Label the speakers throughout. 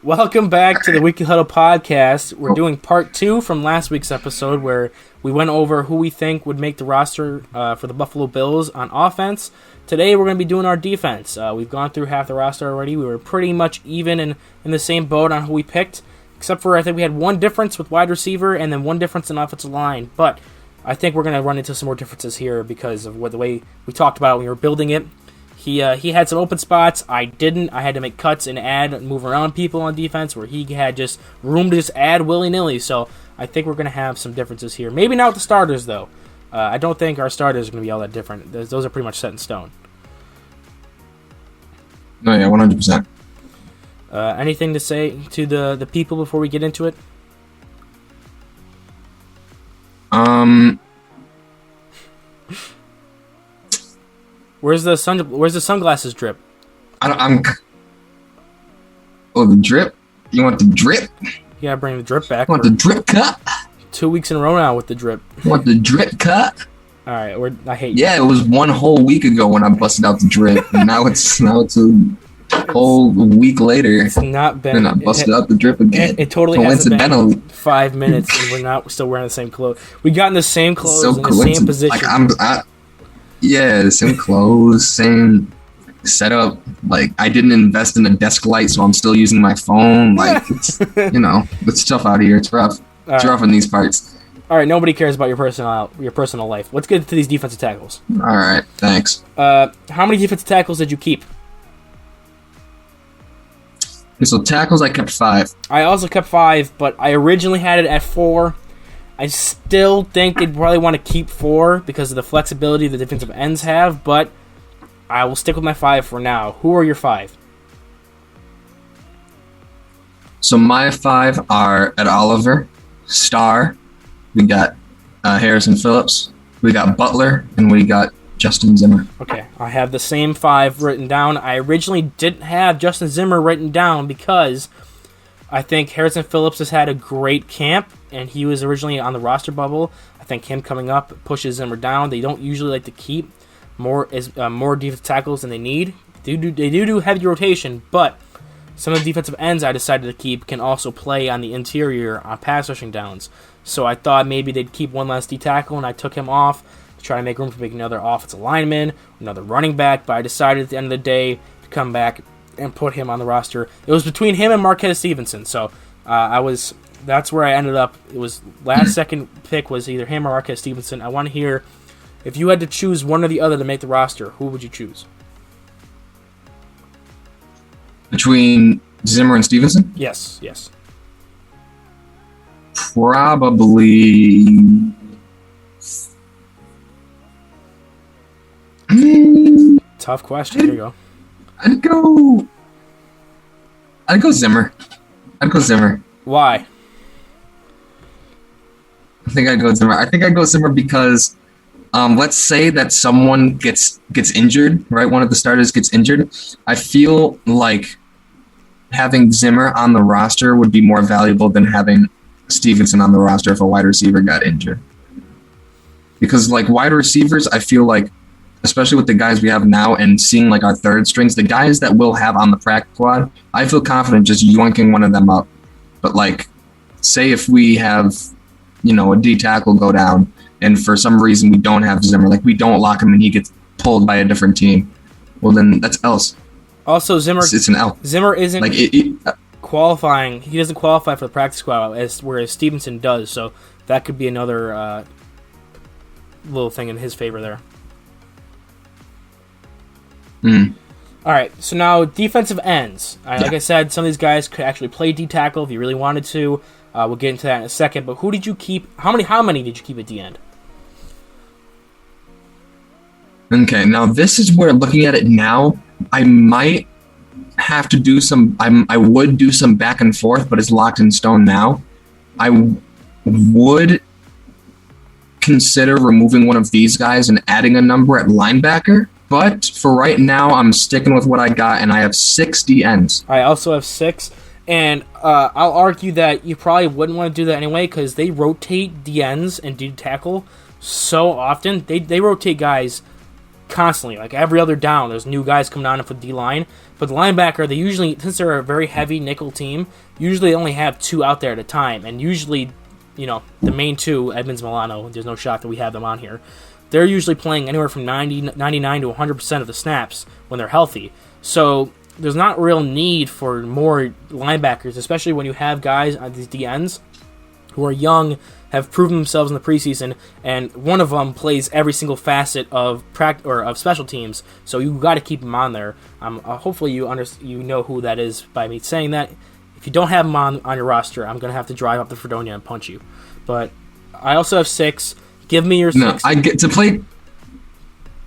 Speaker 1: Welcome back to the Weekly Huddle podcast. We're doing part 2 from last week's episode where we went over who we think would make the roster for the Buffalo Bills on offense. Today we're going to be doing our defense. We've gone through half the roster already. We were pretty much even in the same boat on who we picked, except for I think we had one difference with wide receiver and then one difference in offensive line. But I think we're going to run into some more differences here because of the way we talked about it when we were building it. He had some open spots. I didn't. I had to make cuts and add and move around people on defense where he had just room to just add willy-nilly. So I think we're going to have some differences here. Maybe not with the starters, though. I don't think our starters are going to be all that different. Those are pretty much set in stone.
Speaker 2: No, yeah, 100%.
Speaker 1: Anything to say to the people before we get into it? Where's the sunglasses drip?
Speaker 2: The drip? You want the drip?
Speaker 1: You gotta bring the drip back.
Speaker 2: You want the drip cut?
Speaker 1: 2 weeks in a row now with the drip.
Speaker 2: You want the drip cut?
Speaker 1: All right, I hate you.
Speaker 2: Yeah, it was one whole week ago when I busted out the drip, and now it's a whole week later.
Speaker 1: It's not been.
Speaker 2: And I busted out the drip again.
Speaker 1: It totally hasn't been 5 minutes, and we're still wearing the same clothes. We got in the same clothes in the same position.
Speaker 2: Yeah, same clothes, same setup. Like, I didn't invest in a desk light, so I'm still using my phone. Like, it's, it's tough out here. It's rough. It's rough in these parts.
Speaker 1: All right, nobody cares about your personal life. Let's get to these defensive tackles.
Speaker 2: All right, thanks.
Speaker 1: How many defensive tackles did you keep?
Speaker 2: Okay, so tackles, I kept 5.
Speaker 1: I also kept 5, but I originally had it at 4. I still think they'd probably want to keep 4 because of the flexibility the defensive ends have, but I will stick with my 5 for now. Who are your 5?
Speaker 2: So my 5 are Ed Oliver, Starr, we got Harrison Phillips, we got Butler, and we got Justin Zimmer.
Speaker 1: Okay, I have the same 5 written down. I originally didn't have Justin Zimmer written down because I think Harrison Phillips has had a great camp, and he was originally on the roster bubble. I think him coming up pushes Zimmer down. They don't usually like to keep more defensive tackles than they need. They do heavy rotation, but some of the defensive ends I decided to keep can also play on the interior on pass rushing downs. So I thought maybe they'd keep one less D tackle, and I took him off to try to make room for making another offensive lineman, another running back, but I decided at the end of the day to come back and put him on the roster. It was between him and Marquez Stevenson, so that's where I ended up. It was last second pick was either him or Marquez Stevenson. I want to hear, if you had to choose one or the other to make the roster, who would you choose?
Speaker 2: Between Zimmer and Stevenson?
Speaker 1: Yes.
Speaker 2: Probably.
Speaker 1: Tough question. Here you go.
Speaker 2: I'd go Zimmer.
Speaker 1: Why?
Speaker 2: I think I'd go Zimmer because let's say that someone gets injured, right? One of the starters gets injured. I feel like having Zimmer on the roster would be more valuable than having Stevenson on the roster if a wide receiver got injured. Because like wide receivers, I feel like, especially with the guys we have now and seeing like our third strings, the guys that we'll have on the practice squad, I feel confident just yoinking one of them up. But like, say if we have, a D tackle go down and for some reason we don't have Zimmer, like we don't lock him and he gets pulled by a different team, well then that's else.
Speaker 1: Also, Zimmer,
Speaker 2: it's an L.
Speaker 1: Zimmer isn't qualifying. He doesn't qualify for the practice squad whereas Stevenson does, so that could be another little thing in his favor there. All right, so now defensive ends. Like I said, some of these guys could actually play D tackle if you really wanted to. We'll get into that in a second. But who did you keep? How many did you keep at the end?
Speaker 2: Okay, now this is where, looking at it now, I might have to do some. I would do some back and forth, but it's locked in stone now. I would consider removing one of these guys and adding a number at linebacker. But for right now, I'm sticking with what I got, and I have 6 DNs.
Speaker 1: I also have 6, and I'll argue that you probably wouldn't want to do that anyway because they rotate DNs and D tackle so often. They rotate guys constantly. Like every other down, there's new guys coming on for the D-line. But the linebacker, they usually, since they're a very heavy nickel team, usually they only have 2 out there at a time. And usually, the main 2, Edmonds, Milano, there's no shock that we have them on here, they're usually playing anywhere from 99 to 100% of the snaps when they're healthy. So there's not real need for more linebackers, especially when you have guys on these DNs who are young, have proven themselves in the preseason, and one of them plays every single facet of of special teams. So you got to keep him on there. Hopefully you know who that is by me saying that. If you don't have him on your roster, I'm gonna have to drive up to Fredonia and punch you. But I also have 6. Give me your 6.
Speaker 2: No, I get to play.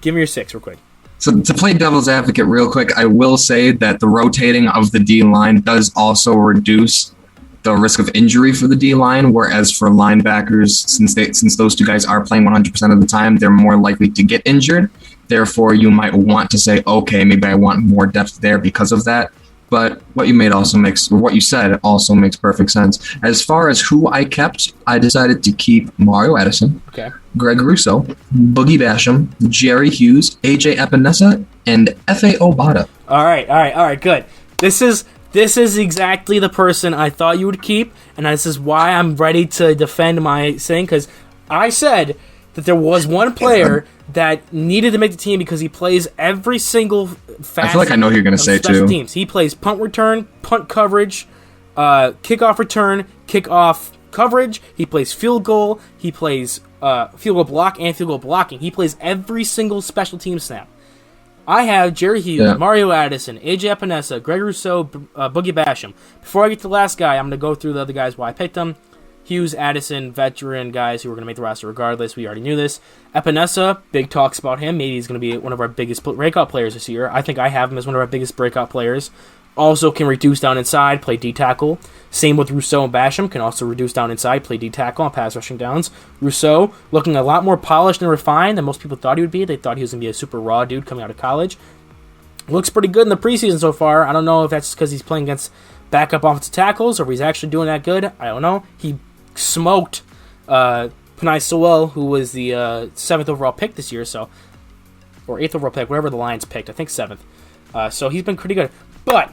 Speaker 1: Give me your 6 real quick.
Speaker 2: So to play devil's advocate real quick, I will say that the rotating of the D-line does also reduce the risk of injury for the D-line, whereas for linebackers, since those 2 guys are playing 100% of the time, they're more likely to get injured. Therefore, you might want to say, okay, maybe I want more depth there because of that. But what you said also makes perfect sense. As far as who I kept, I decided to keep Mario Addison,
Speaker 1: okay,
Speaker 2: Greg Rousseau, Boogie Basham, Jerry Hughes, AJ Epinesa, and F.A. Obata.
Speaker 1: All right, good. This is exactly the person I thought you would keep, and this is why I'm ready to defend my thing, because I said that there was one player that needed to make the team because he plays every single facet.
Speaker 2: I feel like I know who you're going to say too.
Speaker 1: Teams. He plays punt return, punt coverage, kickoff return, kickoff coverage. He plays field goal. He plays field goal block and field goal blocking. He plays every single special team snap. I have Jerry Hughes, Mario Addison, AJ Epinesa, Greg Rousseau, Boogie Basham. Before I get to the last guy, I'm going to go through the other guys why I picked them. Hughes, Addison, veteran guys who are going to make the roster regardless. We already knew this. Epinesa, big talks about him. Maybe he's going to be one of our biggest breakout players this year. I think I have him as one of our biggest breakout players. Also can reduce down inside, play D-tackle. Same with Rousseau and Basham, can also reduce down inside, play D-tackle on pass rushing downs. Rousseau, looking a lot more polished and refined than most people thought he would be. They thought he was going to be a super raw dude coming out of college. Looks pretty good in the preseason so far. I don't know if that's because he's playing against backup offensive tackles or if he's actually doing that good. I don't know. He smoked Penei Sewell, who was the 7th overall pick this year, or 8th overall pick, whatever the Lions picked. I think 7th. So he's been pretty good. But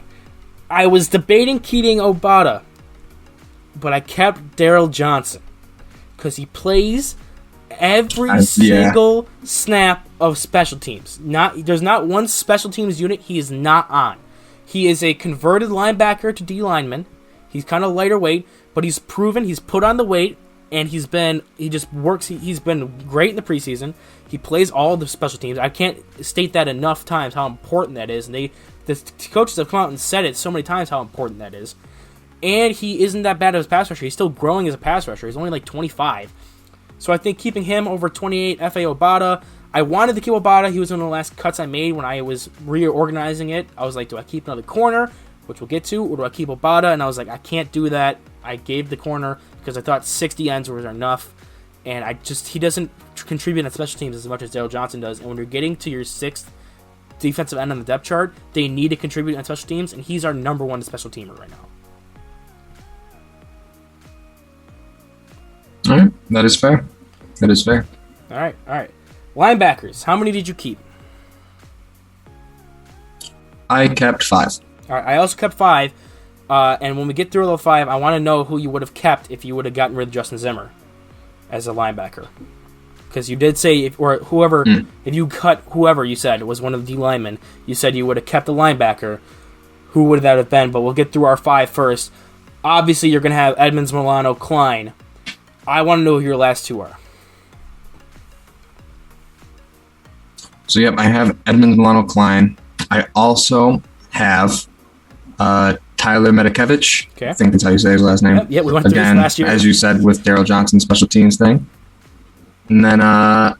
Speaker 1: I was debating Keating Obata, but I kept Daryl Johnson because he plays every single snap of special teams. There's not one special teams unit he is not on. He is a converted linebacker to D lineman. He's kind of lighter weight, but he's proven he's put on the weight, and he's been great in the preseason. He plays all the special teams. I can't state that enough times how important that is, and the coaches have come out and said it so many times how important that is. And he isn't that bad as a pass rusher. He's still growing as a pass rusher. He's only like 25. So I think keeping him over 28, F.A. Obata. I wanted to keep Obata. He was one of the last cuts I made when I was reorganizing it. I was like, do I keep another corner, which we'll get to, or do I keep Obata? And I was like, I can't do that. I gave the corner because I thought 60 ends was enough. And he doesn't contribute on special teams as much as Daryl Johnson does. And when you're getting to your 6th defensive end on the depth chart, they need to contribute on special teams, and he's our number 1 special teamer right now.
Speaker 2: All right, that is fair.
Speaker 1: All right. Linebackers, how many did you keep?
Speaker 2: I kept 5.
Speaker 1: All right, I also kept 5. And when we get through the 5, I want to know who you would have kept if you would have gotten rid of Justin Zimmer as a linebacker. Because you did say, if you cut whoever you said was one of the D linemen, you said you would have kept the linebacker. Who would that have been? But we'll get through our 5 first. Obviously, you're going to have Edmonds, Milano, Klein. I want to know who your last 2 are.
Speaker 2: So, yep, I have Edmonds, Milano, Klein. I also have Tyler Medikevich.
Speaker 1: Okay.
Speaker 2: I think that's how you say his last name.
Speaker 1: Yeah, we went through this last year.
Speaker 2: As you said, with Daryl Johnson's special teams thing. And then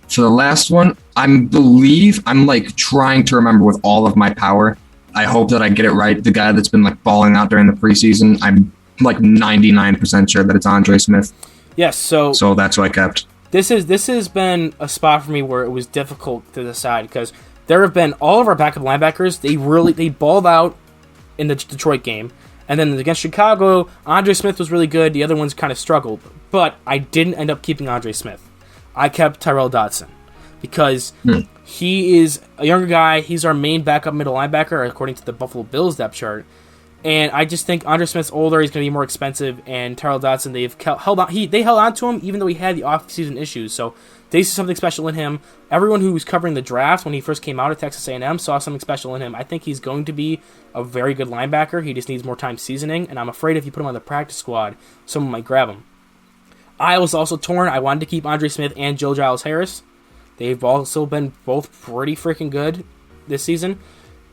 Speaker 2: for the last one, I'm like trying to remember with all of my power. I hope that I get it right. The guy that's been like balling out during the preseason, I'm like 99% sure that it's Andre Smith.
Speaker 1: Yes, so
Speaker 2: that's who I kept.
Speaker 1: This has been a spot for me where it was difficult to decide because there have been all of our backup linebackers. They balled out in the Detroit game, and then against Chicago, Andre Smith was really good. The other ones kind of struggled, but I didn't end up keeping Andre Smith. I kept Tyrell Dodson. because he is a younger guy. He's our main backup middle linebacker, according to the Buffalo Bills depth chart. And I just think Andre Smith's older. He's going to be more expensive. And Tyrell Dodson, they've held on. They held on to him even though he had the off-season issues. So they see something special in him. Everyone who was covering the draft when he first came out at Texas A&M saw something special in him. I think he's going to be a very good linebacker. He just needs more time seasoning. And I'm afraid if you put him on the practice squad, someone might grab him. I was also torn. I wanted to keep Andre Smith and Joe Giles-Harris. They've also been both pretty freaking good this season.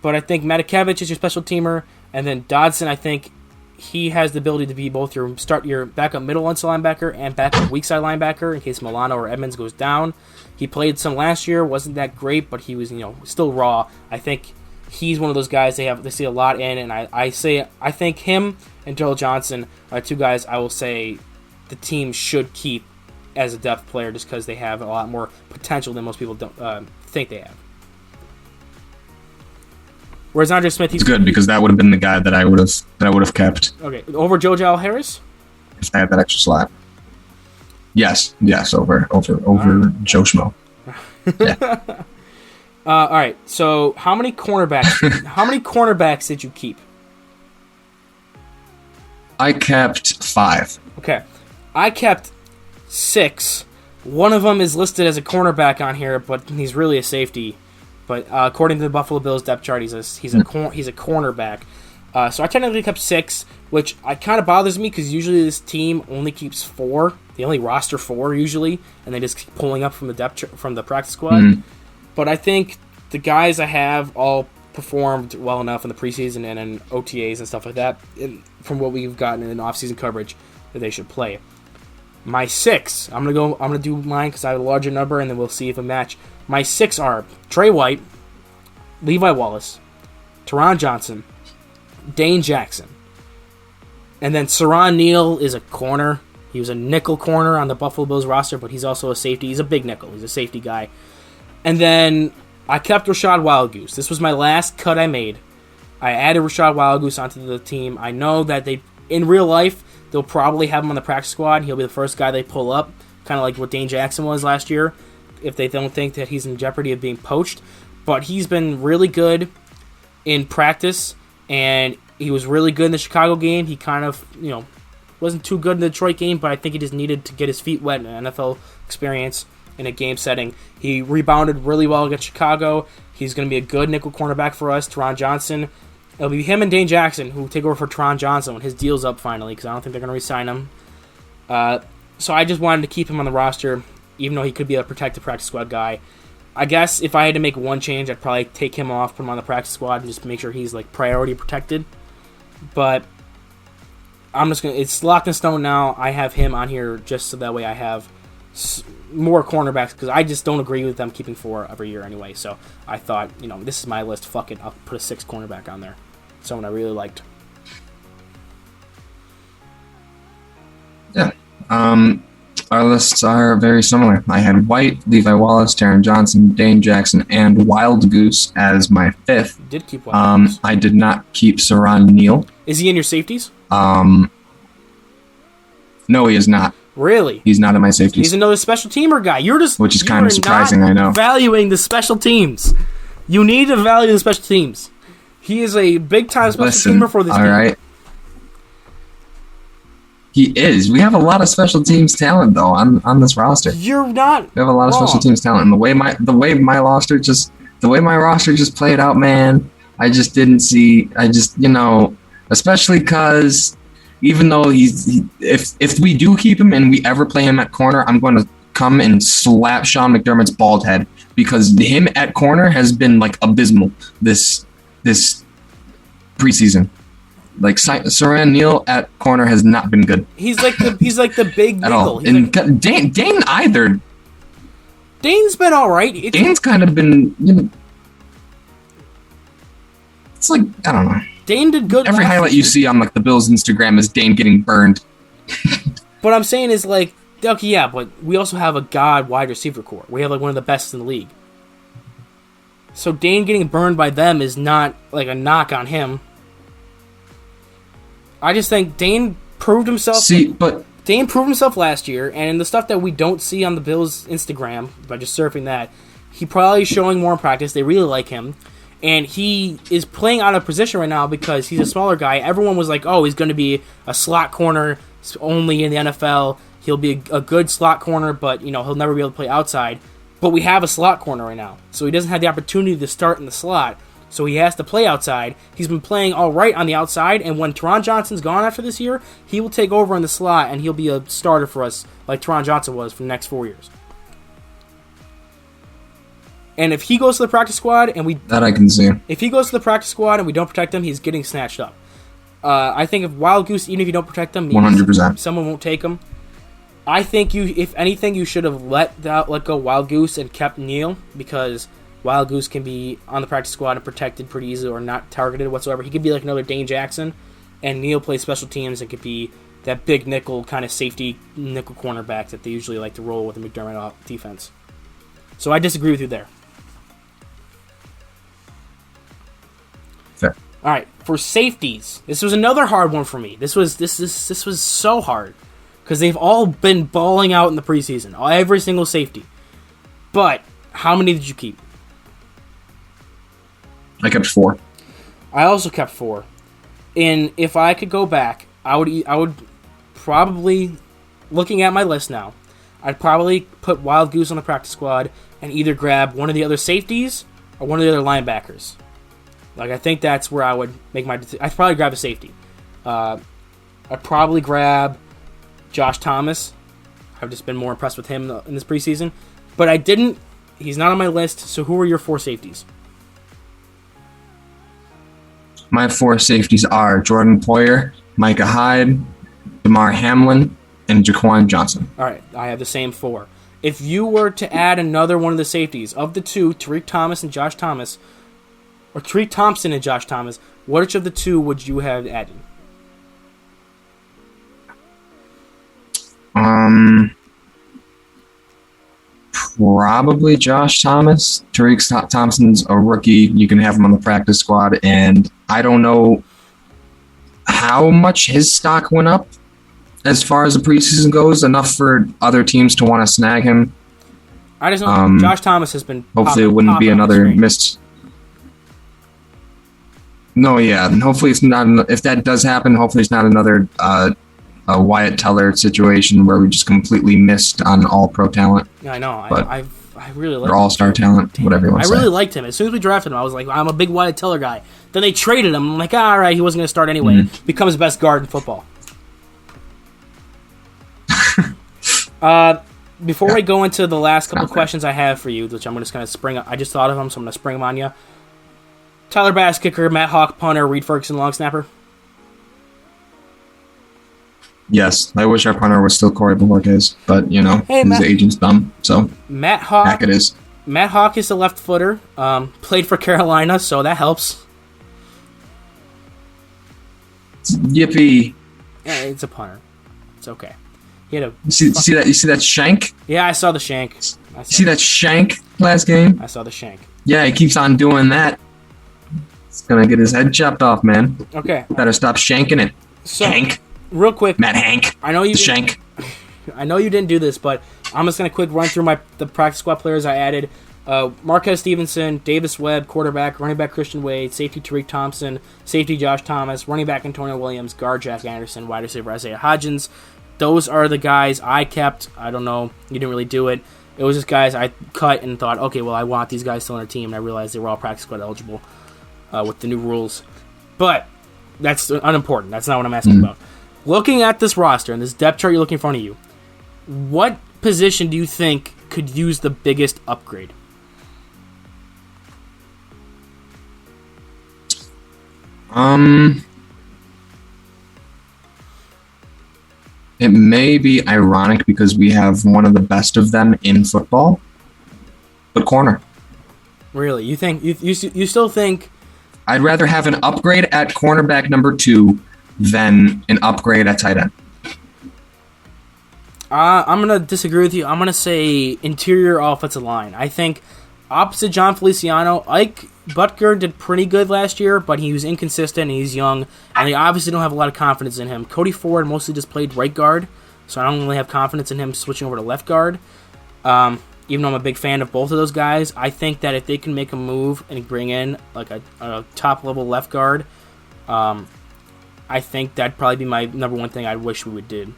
Speaker 1: But I think Matakevich is your special teamer. And then Dodson, I think he has the ability to be both your backup middle inside linebacker and backup weak side linebacker in case Milano or Edmonds goes down. He played some last year, wasn't that great, but he was still raw. I think he's one of those guys they see a lot in, and I think him and Joel Johnson are two guys I will say the team should keep as a depth player just because they have a lot more potential than most people don't think they have. Whereas Andre Smith,
Speaker 2: he's good because that would have been the guy that I would have kept.
Speaker 1: Okay, over Joe Giles-Harris?
Speaker 2: If I had that extra slot. Yes, over Joe Schmo. Yeah.
Speaker 1: All right. So, how many cornerbacks did you keep?
Speaker 2: I kept 5.
Speaker 1: Okay, I kept 6. One of them is listed as a cornerback on here, but he's really a safety. But according to the Buffalo Bills depth chart, he's a cornerback. So I technically kept 6, which kind of bothers me because usually this team only keeps 4. They only roster 4 usually, and they just keep pulling up from the practice squad. Mm-hmm. But I think the guys I have all performed well enough in the preseason and in OTAs and stuff like that, from what we've gotten in off-season coverage, that they should play. My 6, I'm gonna do mine because I have a larger number, and then we'll see if it match. My 6 are Trey White, Levi Wallace, Teron Johnson, Dane Jackson, and then Saran Neal is a corner. He was a nickel corner on the Buffalo Bills roster, but he's also a safety. He's a big nickel. He's a safety guy. And then I kept Rashad Wildgoose. This was my last cut I made. I added Rashad Wildgoose onto the team. I know that in real life, they'll probably have him on the practice squad. He'll be the first guy they pull up, kind of like what Dane Jackson was last year, if they don't think that he's in jeopardy of being poached. But he's been really good in practice, and he was really good in the Chicago game. He kind of, wasn't too good in the Detroit game, but I think he just needed to get his feet wet in an NFL experience in a game setting. He rebounded really well against Chicago. He's going to be a good nickel cornerback for us. Teron Johnson, it'll be him and Dane Jackson who take over for Teron Johnson when his deal's up finally, because I don't think they're going to re-sign him. So I just wanted to keep him on the roster, even though he could be a protected practice squad guy. I guess if I had to make one change, I'd probably take him off, put him on the practice squad, and just make sure he's priority protected. But it's locked in stone now. I have him on here just so that way I have more cornerbacks, because I just don't agree with them keeping 4 every year anyway. So I thought, this is my list. Fuck it. I'll put a 6 cornerback on there. Someone I really liked.
Speaker 2: Yeah. Our lists are very similar. I had White, Levi Wallace, Taron Johnson, Dane Jackson, and Wild Goose as my 5th.
Speaker 1: You did keep Wild Goose.
Speaker 2: I did not keep Saran Neal.
Speaker 1: Is he in your safeties?
Speaker 2: No, he is not.
Speaker 1: Really?
Speaker 2: He's not in my safeties.
Speaker 1: He's another special teamer guy.
Speaker 2: Which is kind of surprising, I know.
Speaker 1: Valuing the special teams. You need to value the special teams. He is a big-time special teamer for this team.
Speaker 2: All right. He is. We have a lot of special teams talent, though, on this roster.
Speaker 1: You're not.
Speaker 2: We have a lot of special teams talent. And the way my roster just played out, man, I just didn't see. Especially because even though if we do keep him and we ever play him at corner, I'm going to come and slap Sean McDermott's bald head, because him at corner has been abysmal this preseason. Saran Neal at corner has not been good.
Speaker 1: He's like the big
Speaker 2: at all. And Dane either.
Speaker 1: Dane's been all right.
Speaker 2: Dane's kind of been. It's I don't know.
Speaker 1: Dane did good.
Speaker 2: Every highlight you see on the Bills' Instagram is Dane getting burned.
Speaker 1: What I'm saying is okay, yeah, but we also have a god wide receiver core. We have one of the best in the league. So Dane getting burned by them is not a knock on him. I just think Dane proved himself. Dane proved himself last year, and the stuff that we don't see on the Bills' Instagram by just surfing that, He probably is showing more in practice. They really like him. And he is playing out of position right now because he's a smaller guy. Everyone was like, oh, he's going to be a slot corner only in the NFL. He'll be a good slot corner, but he'll never be able to play outside. But we have a slot corner right now. So he doesn't have the opportunity to start in the slot. So he has to play outside. He's been playing all right on the outside. And when Teron Johnson's gone after this year, he will take over in the slot and he'll be a starter for us like Teron Johnson was for the next 4 years. And if he goes to the practice squad and
Speaker 2: I can see.
Speaker 1: If he goes to the practice squad and we don't protect him, he's getting snatched up. I think if Wild Goose, even if you don't protect him,
Speaker 2: 100%,
Speaker 1: someone won't take him. I think if anything, you should have let go Wild Goose and kept Neal, because Wild Goose can be on the practice squad and protected pretty easily or not targeted whatsoever. He could be like another Dane Jackson, and Neal plays special teams and could be that big nickel kind of safety nickel cornerback that they usually like to roll with the McDermott defense. So I disagree with you there.
Speaker 2: Fair.
Speaker 1: All right, for safeties, this was another hard one for me. This was so hard because they've all been balling out in the preseason, every single safety. But how many did you keep?
Speaker 2: I kept 4.
Speaker 1: I also kept 4. And if I could go back, I would probably, looking at my list now, I'd probably put Wild Goose on the practice squad and either grab one of the other safeties or one of the other linebackers. Like, I think that's where I would make my decision. I'd probably grab a safety. I'd probably grab Josh Thomas. I've just been more impressed with him in this preseason. But I didn't. He's not on my list. So who are your 4 safeties?
Speaker 2: My 4 safeties are Jordan Poyer, Micah Hyde, DeMar Hamlin, and Jaquan Johnson.
Speaker 1: All right, I have the same 4. If you were to add another one of the safeties, of the 2, Tariq Thompson and Josh Thomas, which of the 2 would you have added?
Speaker 2: Probably Josh Thomas. Tariq Thompson's a rookie. You can have him on the practice squad, and I don't know how much his stock went up as far as the preseason goes, enough for other teams to want to snag him.
Speaker 1: I just know Josh Thomas has been
Speaker 2: hopefully it wouldn't be another missed. No, yeah, and hopefully it's not. If that does happen, hopefully it's not another a Wyatt Teller situation where we just completely missed on all pro talent.
Speaker 1: Yeah, I know.
Speaker 2: But
Speaker 1: I really like
Speaker 2: or all-star talent, whatever you want to say.
Speaker 1: I really liked him. As soon as we drafted him, I was like, I'm a big Wyatt Teller guy. Then they traded him. I'm like, all right, he wasn't going to start anyway.
Speaker 2: Mm-hmm.
Speaker 1: Becomes the best guard in football. Before we go into the last couple of questions I have for you, which I'm just going to spring up. I just thought of them, so I'm going to spring them on you. Tyler Bass, kicker. Matt Hawk, punter. Reed Ferguson, long snapper.
Speaker 2: Yes, I wish our punter was still Corey Bojorquez, but his agent's dumb, so
Speaker 1: Matt Hawk.
Speaker 2: Heck it is.
Speaker 1: Matt Hawk is the left footer. Played for Carolina, so that helps.
Speaker 2: Yippee!
Speaker 1: Yeah, it's a punter. It's okay. He had a.
Speaker 2: You see that shank?
Speaker 1: Yeah, I saw the shank.
Speaker 2: See that shank last game?
Speaker 1: I saw the shank.
Speaker 2: Yeah, he keeps on doing that. He's gonna get his head chopped off, man.
Speaker 1: Okay.
Speaker 2: Better stop shanking it.
Speaker 1: So,
Speaker 2: Hank.
Speaker 1: Real quick,
Speaker 2: Matt Hank.
Speaker 1: I know you
Speaker 2: Shank.
Speaker 1: I know you didn't do this, but I'm just gonna quick run through the practice squad players I added. Marquez Stevenson, Davis Webb, quarterback, running back Christian Wade, safety Tariq Thompson, safety Josh Thomas, running back Antonio Williams, guard Jack Anderson, wide receiver Isaiah Hodgins. Those are the guys I kept. I don't know, you didn't really do it. It was just guys I cut and thought, okay, well, I want these guys still on our team, and I realized they were all practice squad eligible with the new rules. But that's unimportant. That's not what I'm asking about. Looking at this roster and this depth chart you're looking in front of you, what position do you think could use the biggest upgrade?
Speaker 2: It may be ironic because we have one of the best of them in football, but corner.
Speaker 1: Really? You think you still think?
Speaker 2: I'd rather have an upgrade at cornerback number 2 than an upgrade at tight end.
Speaker 1: I'm going to disagree with you. I'm going to say interior offensive line. I think opposite John Feliciano, Ike Butker did pretty good last year, but he was inconsistent and he's young, and they obviously don't have a lot of confidence in him. Cody Ford mostly just played right guard, so I don't really have confidence in him switching over to left guard. even though I'm a big fan of both of those guys, I think that if they can make a move and bring in like a top-level left guard, I think that'd probably be my number one thing I wish we would do.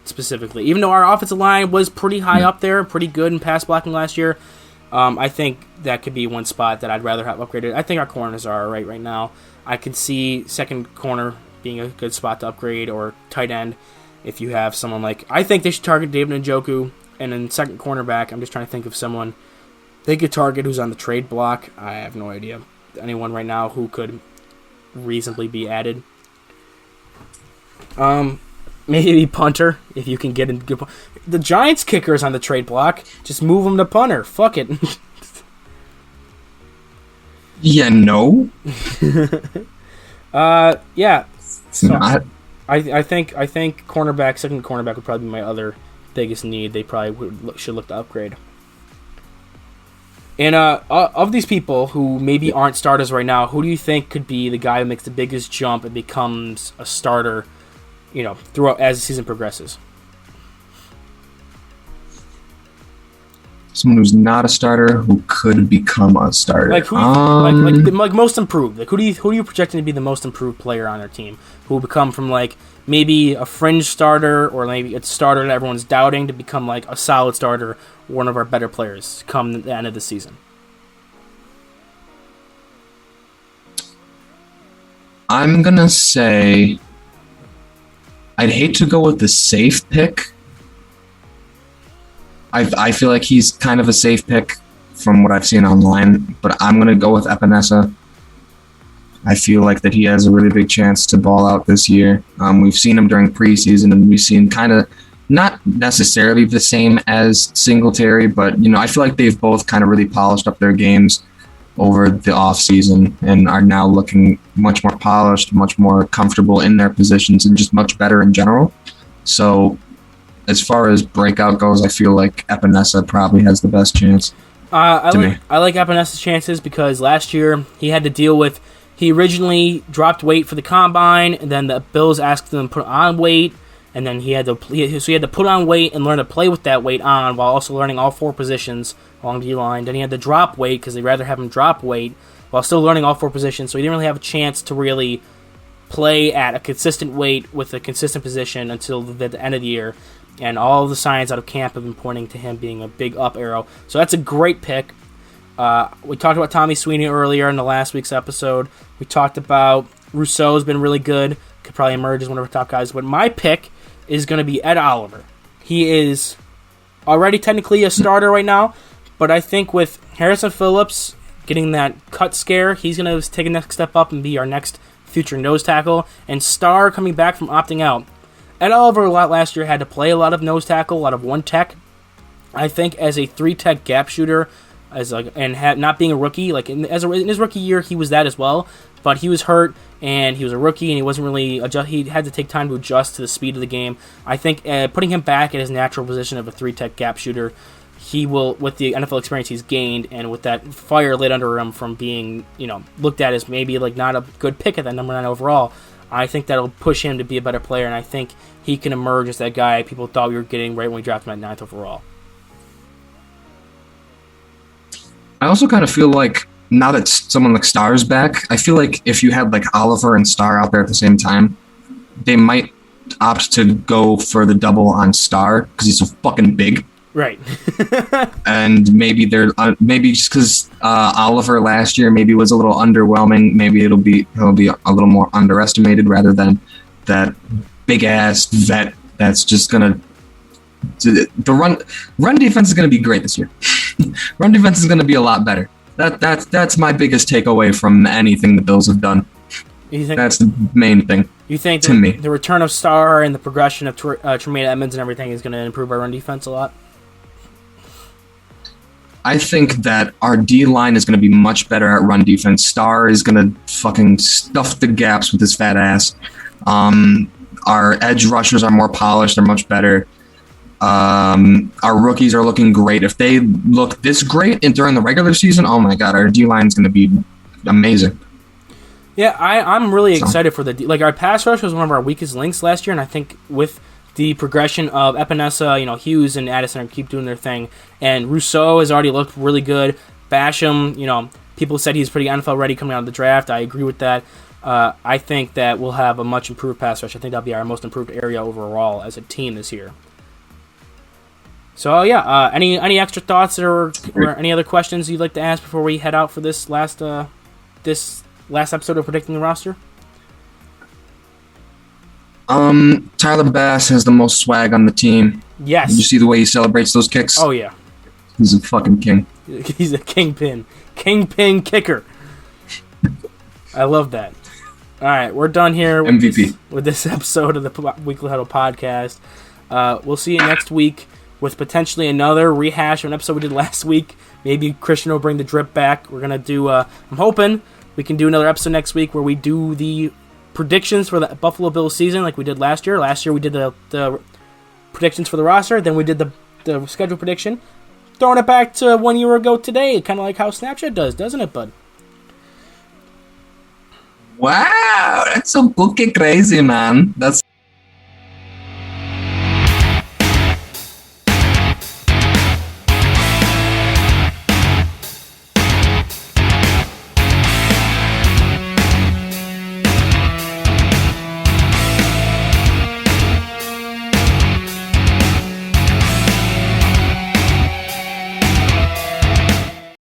Speaker 1: Specifically, even though our offensive line was pretty high up there, pretty good in pass blocking last year, I think that could be one spot that I'd rather have upgraded. I think our corners are all right now. I could see second corner being a good spot to upgrade, or tight end if you have someone like... I think they should target David Njoku, and then second cornerback, I'm just trying to think of someone they could target who's on the trade block. I have no idea. Anyone right now who could reasonably be added. Maybe punter, if you can get in good. The Giants kicker's on the trade block. Just move him to punter. Fuck it.
Speaker 2: Yeah, no.
Speaker 1: Yeah. So
Speaker 2: Not.
Speaker 1: I think cornerback, second cornerback would probably be my other biggest need. They probably should look to upgrade. And of these people who maybe aren't starters right now, who do you think could be the guy who makes the biggest jump and becomes a starter, throughout as the season progresses?
Speaker 2: Someone who's not a starter who could become a starter.
Speaker 1: Like who? Like most improved. Like who do you projecting to be the most improved player on their team? Who will become from like maybe a fringe starter or maybe a starter that everyone's doubting to become like a solid starter, one of our better players come the end of the season?
Speaker 2: I'm gonna say I'd hate to go with the safe pick. I feel like he's kind of a safe pick from what I've seen online, but I'm going to go with Epinesa. I feel like that he has a really big chance to ball out this year. We've seen him during preseason, and we've seen kind of not necessarily the same as Singletary, but I feel like they've both kind of really polished up their games over the offseason and are now looking much more polished, much more comfortable in their positions, and just much better in general. So as far as breakout goes, I feel like Epinesa probably has the best chance.
Speaker 1: I like Epinesa's chances because last year he had to deal with... He originally dropped weight for the combine, and then the Bills asked him to put on weight, and then he had to put on weight and learn to play with that weight on while also learning all four positions along the line. Then he had to drop weight because they'd rather have him drop weight while still learning all four positions, so he didn't really have a chance to really play at a consistent weight with a consistent position until the end of the year. And all of the signs out of camp have been pointing to him being a big up arrow. So that's a great pick. We talked about Tommy Sweeney earlier in the last week's episode. We talked about Rousseau's been really good. Could probably emerge as one of our top guys. But my pick is going to be Ed Oliver. He is already technically a starter right now. But I think with Harrison Phillips getting that cut scare, he's going to take a next step up and be our next future nose tackle. And Starr coming back from opting out. Ed Oliver last year had to play a lot of nose tackle, a lot of one tech. I think as a 3-tech gap shooter, not being a rookie, in his rookie year he was that as well, but he was hurt and he was a rookie and he wasn't really he had to take time to adjust to the speed of the game. I think putting him back in his natural position of a 3-tech gap shooter, he will, with the NFL experience he's gained and with that fire lit under him from being looked at as maybe not a good pick at that number 9 overall. I think that'll push him to be a better player, and I think he can emerge as that guy people thought we were getting right when we drafted him at 9th overall.
Speaker 2: I also kind of feel like now that someone like Starr's back, I feel like if you had like Oliver and Starr out there at the same time, they might opt to go for the double on Starr because he's so fucking big.
Speaker 1: Right.
Speaker 2: And maybe maybe just because Oliver last year maybe was a little underwhelming, maybe he'll be a little more underestimated rather than that big ass vet that's just gonna. The run defense is gonna be great this year. Run defense is gonna be a lot better. That's my biggest takeaway from anything the Bills have done. That's the main thing.
Speaker 1: You think
Speaker 2: to me
Speaker 1: the return of Starr and the progression of Tremaine Edmonds and everything is going to improve our run defense a lot?
Speaker 2: I think that our D-line is going to be much better at run defense. Starr is going to fucking stuff the gaps with his fat ass. Our edge rushers are more polished. They're much better. Our rookies are looking great. If they look this great during the regular season, oh my God, our D-line is going to be amazing.
Speaker 1: Yeah, I'm really excited for our pass rush was one of our weakest links last year, and I think with the progression of Epinesa, Hughes and Addison keep doing their thing. And Rousseau has already looked really good. Basham, people said he's pretty NFL ready coming out of the draft. I agree with that. I think that we'll have a much improved pass rush. I think that'll be our most improved area overall as a team this year. So yeah, any extra thoughts or any other questions you'd like to ask before we head out for this last episode of Predicting the Roster?
Speaker 2: Tyler Bass has the most swag on the team.
Speaker 1: Yes.
Speaker 2: Did you see the way he celebrates those kicks?
Speaker 1: Oh yeah.
Speaker 2: He's a fucking king.
Speaker 1: He's a kingpin kicker. I love that. All right, we're done here with
Speaker 2: MVP.
Speaker 1: With this episode of the Weekly Huddle podcast. We'll see you next week with potentially another rehash of an episode we did last week. Maybe Christian will bring the drip back. We're going to do, I'm hoping we can do another episode next week where we do the predictions for the Buffalo Bills season like we did last year. Last year we did the predictions for the roster. Then we did the schedule prediction. Throwing it back to 1 year ago today, kind of like how Snapchat does, doesn't it, bud?
Speaker 2: Wow, that's so cookie crazy, man. That's